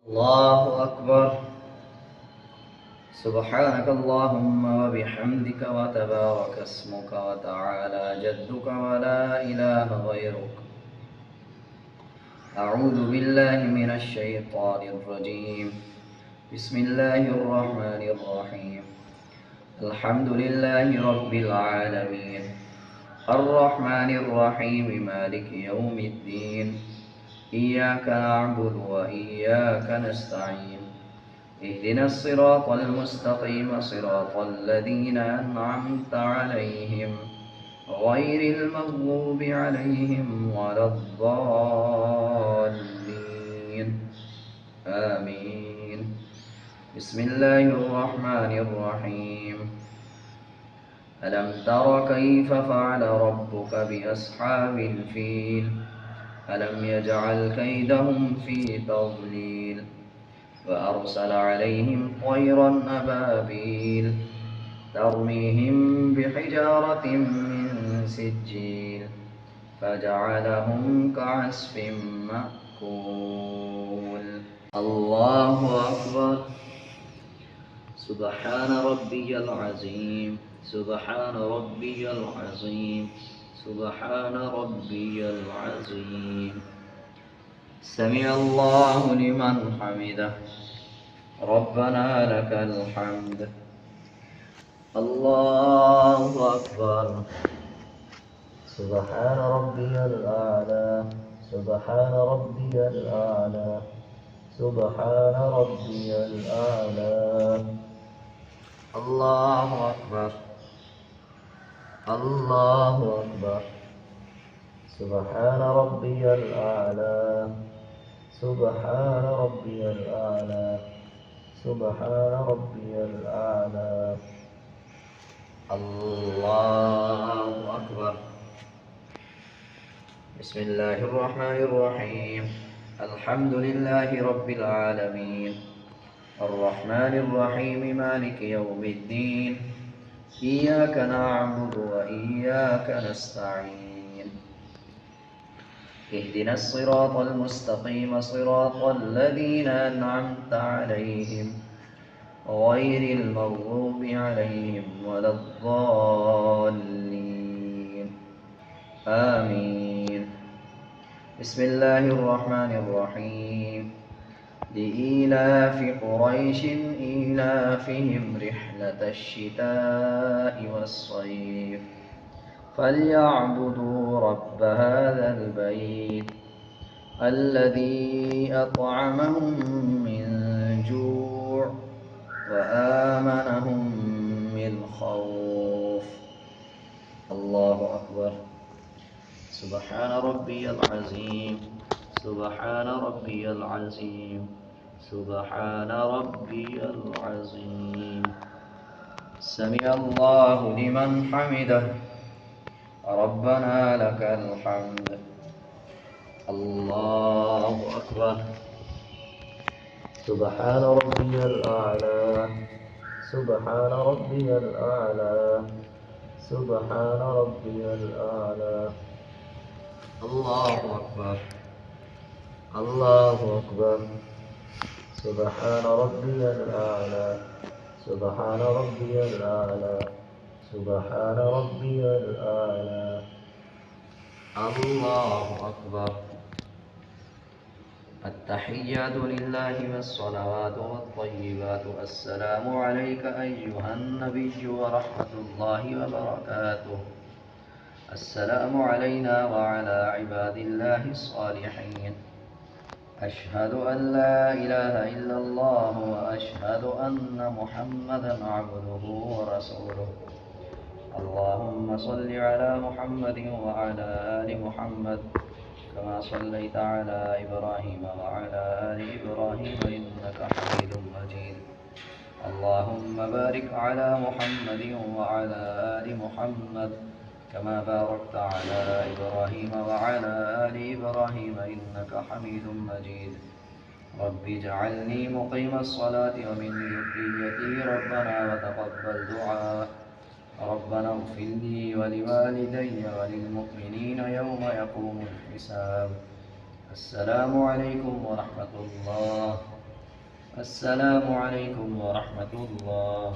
الله أكبر. سبحانك اللهم وبحمدك وتبارك اسمك وتعالى جدك ولا إله غيرك. أعوذ بالله من الشيطان الرجيم. بسم الله الرحمن الرحيم. الحمد لله رب العالمين الرحمن الرحيم مالك يوم الدين. إياك نعبد وإياك نستعين. اهدنا الصراط المستقيم صراط الذين أنعمت عليهم غير المغضوب عليهم ولا الضالين. آمين. بسم الله الرحمن الرحيم. ألم تر كيف فعل ربك بأصحاب الفيل؟ ألم يجعل كيدهم في تضليل وأرسل عليهم طيرا أبابيل ترميهم بحجارة من سجيل فجعلهم كعصف مأكول. الله أكبر. سبحان ربي العظيم. سبحان ربي العظيم. سبحان ربي العظيم. سمع الله لمن حمده. ربنا لك الحمد. الله أكبر. سبحان ربي الأعلى. سبحان ربي الأعلى. سبحان ربي الأعلى. الله أكبر. الله أكبر. سبحان ربي الأعلى. سبحان ربي الأعلى. سبحان ربي الأعلى. الله أكبر. بسم الله الرحمن الرحيم. الحمد لله رب العالمين الرحمن الرحيم مالك يوم الدين. إياك نعبد وإياك نستعين. اهدنا الصراط المستقيم صراط الذين أنعمت عليهم غير المغضوب عليهم ولا الضالين. آمين. بسم الله الرحمن الرحيم. لإيلاف قريش إيلافهم رحلة الشتاء والصيف فليعبدوا رب هذا البيت الذي أطعمهم من جوع وآمنهم من خوف. الله أكبر. سبحان ربي العظيم. سبحان ربي العظيم. سبحان ربي العظيم. سمع الله لمن حمده. ربنا لك الحمد. الله أكبر. سبحان ربي الأعلى. سبحان ربي الأعلى. سبحان ربي الأعلى. الله أكبر. الله أكبر. سبحان ربي الأعلى. سبحان ربي الأعلى. سبحان ربي الأعلى. الله أكبر. التحيات لله والصلوات والطيبات. السلام عليك أيها النبي ورحمة الله وبركاته. السلام علينا وعلى عباد الله الصالحين. أشهد أن لا إله إلا الله وأشهد أن محمدا عبده ورسوله. اللهم صل على محمد وعلى آل محمد كما صليت على إبراهيم وعلى آل إبراهيم إنك حميد مجيد. اللهم بارك على محمد وعلى آل محمد كما باركت على إبراهيم وعلى آل إبراهيم إنك حميد مجيد. رب اجعلني مقيم الصلاة ومن ذريتي ربنا وتقبل دعاء. ربنا اغفر لي ولوالدي وللمؤمنين يوم يقوم الحساب. السلام عليكم ورحمة الله. السلام عليكم ورحمة الله.